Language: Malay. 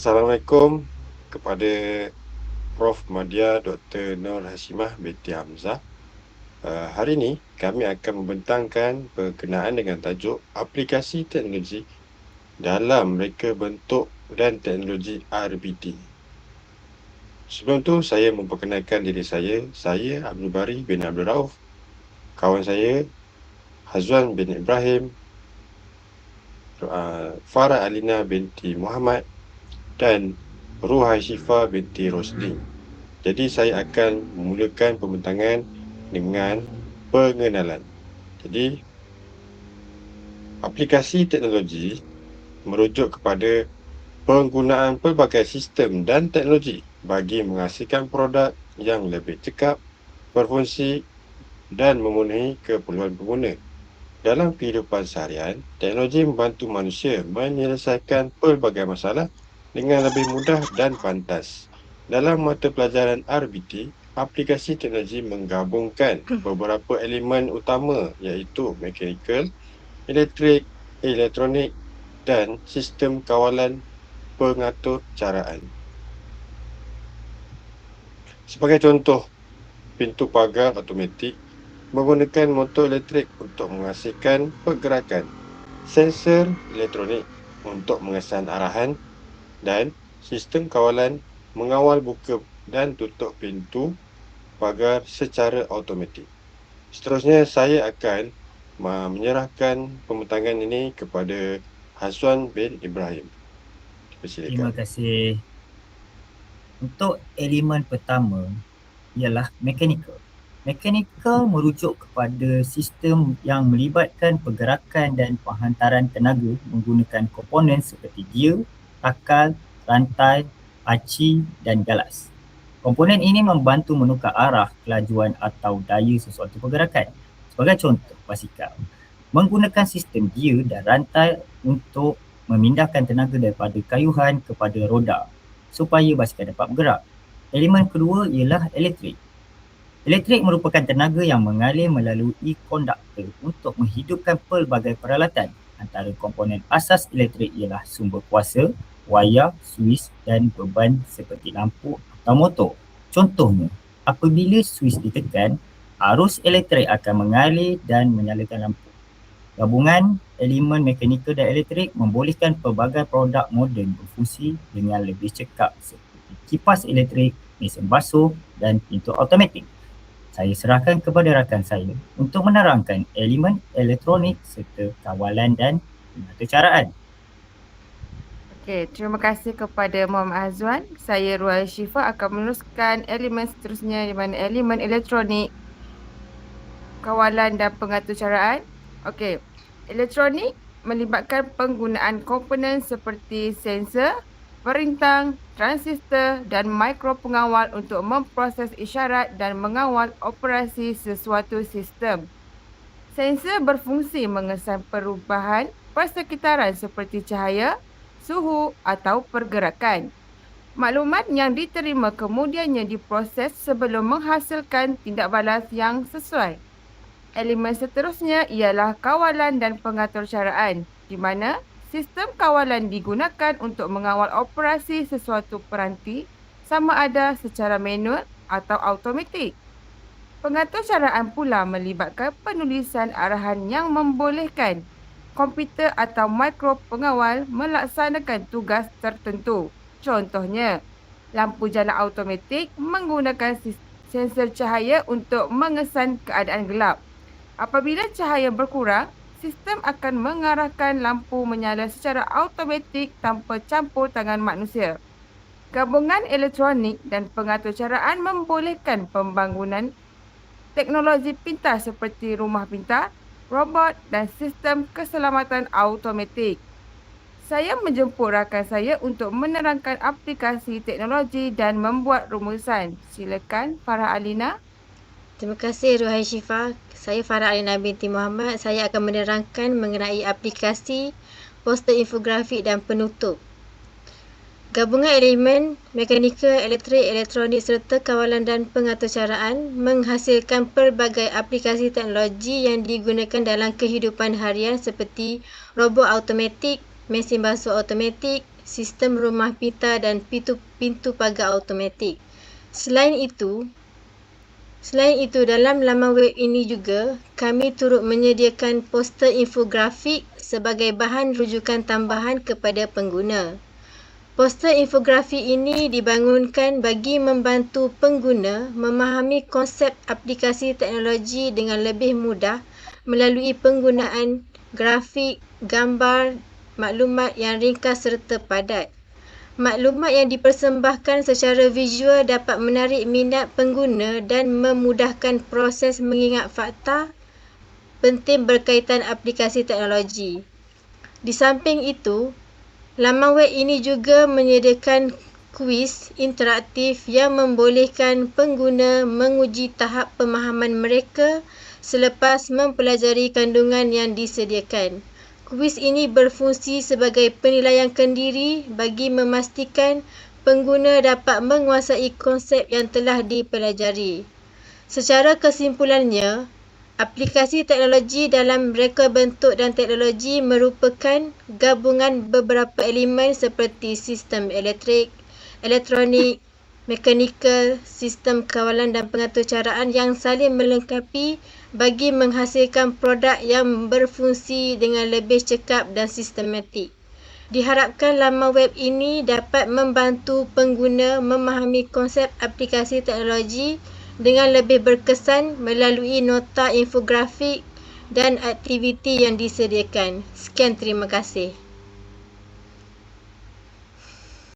Assalamualaikum kepada Prof. Madya Dr. Nur Hashimah binti Hamzah. Hari ini kami akan membentangkan berkenaan dengan tajuk aplikasi teknologi dalam reka bentuk dan teknologi RBD. Sebelum tu saya memperkenalkan diri saya. Saya Abdul Bari bin Abdul Rauf. Kawan saya Hazwan bin Ibrahim, Farah Alina binti Muhammad dan Ruhai Syifa binti Rosli. Jadi saya akan memulakan pembentangan dengan pengenalan. Jadi aplikasi teknologi merujuk kepada penggunaan pelbagai sistem dan teknologi bagi menghasilkan produk yang lebih cekap, berfungsi dan memenuhi keperluan pengguna. Dalam kehidupan seharian, teknologi membantu manusia menyelesaikan pelbagai masalah dengan lebih mudah dan pantas. Dalam mata pelajaran RBT, aplikasi teknologi menggabungkan beberapa elemen utama iaitu mechanical, elektrik, elektronik dan sistem kawalan pengatur caraan. Sebagai contoh, pintu pagar automatik menggunakan motor elektrik untuk menghasilkan pergerakan, sensor elektronik untuk mengesan arahan dan sistem kawalan mengawal buka dan tutup pintu pagar secara automatik. Seterusnya saya akan menyerahkan pembentangan ini kepada Hazwan bin Ibrahim. Terima kasih. Untuk elemen pertama ialah mechanical. Mechanical merujuk kepada sistem yang melibatkan pergerakan dan penghantaran tenaga menggunakan komponen seperti gear, takal, rantai, aci dan galas. Komponen ini membantu menukar arah, kelajuan atau daya sesuatu pergerakan. Sebagai contoh, basikal menggunakan sistem gear dan rantai untuk memindahkan tenaga daripada kayuhan kepada roda supaya basikal dapat bergerak. Elemen kedua ialah elektrik. Elektrik merupakan tenaga yang mengalir melalui konduktor untuk menghidupkan pelbagai peralatan. Antara komponen asas elektrik ialah sumber kuasa, wayar, suis dan beban seperti lampu atau motor. Contohnya, apabila suis ditekan, arus elektrik akan mengalir dan menyalakan lampu. Gabungan elemen mekanikal dan elektrik membolehkan pelbagai produk moden berfungsi dengan lebih cekap seperti kipas elektrik, mesin basuh dan pintu automatik. Saya serahkan kepada rakan saya untuk menerangkan elemen elektronik serta kawalan dan pengaturcaraan. Okey, terima kasih kepada Muhammad Azwan. Saya Ruhai Syifa akan meneruskan elemen seterusnya di mana elemen elektronik, kawalan dan pengaturcaraan. Okey, elektronik melibatkan penggunaan komponen seperti sensor, perintang, transistor dan mikropengawal untuk memproses isyarat dan mengawal operasi sesuatu sistem. Sensor berfungsi mengesan perubahan persekitaran seperti cahaya, suhu atau pergerakan. Maklumat yang diterima kemudiannya diproses sebelum menghasilkan tindak balas yang sesuai. Elemen seterusnya ialah kawalan dan pengaturcaraan, di mana sistem kawalan digunakan untuk mengawal operasi sesuatu peranti sama ada secara manual atau automatik. Pengaturcaraan pula melibatkan penulisan arahan yang membolehkan komputer atau mikropengawal melaksanakan tugas tertentu. Contohnya, lampu jalan automatik menggunakan sensor cahaya untuk mengesan keadaan gelap. Apabila cahaya berkurang, sistem akan mengarahkan lampu menyala secara automatik tanpa campur tangan manusia. Gabungan elektronik dan pengaturcaraan membolehkan pembangunan teknologi pintar seperti rumah pintar, robot dan sistem keselamatan automatik. Saya menjemput rakan saya untuk menerangkan aplikasi teknologi dan membuat rumusan. Silakan Farah Alina. Terima kasih Ruhai Syifa. Saya Farah Alina binti Muhammad. Saya akan menerangkan mengenai aplikasi, poster infografik dan penutup. Gabungan elemen mekanikal, elektrik, elektronik serta kawalan dan pengaturcaraan menghasilkan pelbagai aplikasi teknologi yang digunakan dalam kehidupan harian seperti robot automatik, mesin basuh automatik, sistem rumah pita dan pintu pagar automatik. Selain itu, dalam laman web ini juga, kami turut menyediakan poster infografik sebagai bahan rujukan tambahan kepada pengguna. Poster infografik ini dibangunkan bagi membantu pengguna memahami konsep aplikasi teknologi dengan lebih mudah melalui penggunaan grafik, gambar, maklumat yang ringkas serta padat. Maklumat yang dipersembahkan secara visual dapat menarik minat pengguna dan memudahkan proses mengingat fakta penting berkaitan aplikasi teknologi. Di samping itu, laman web ini juga menyediakan kuis interaktif yang membolehkan pengguna menguji tahap pemahaman mereka selepas mempelajari kandungan yang disediakan. Kuis ini berfungsi sebagai penilaian kendiri bagi memastikan pengguna dapat menguasai konsep yang telah dipelajari. Secara kesimpulannya, aplikasi teknologi dalam reka bentuk dan teknologi merupakan gabungan beberapa elemen seperti sistem elektrik, elektronik, mekanikal, sistem kawalan dan pengaturcaraan yang saling melengkapi bagi menghasilkan produk yang berfungsi dengan lebih cekap dan sistematik. Diharapkan laman web ini dapat membantu pengguna memahami konsep aplikasi teknologi dengan lebih berkesan melalui nota infografik dan aktiviti yang disediakan. Sekian, terima kasih.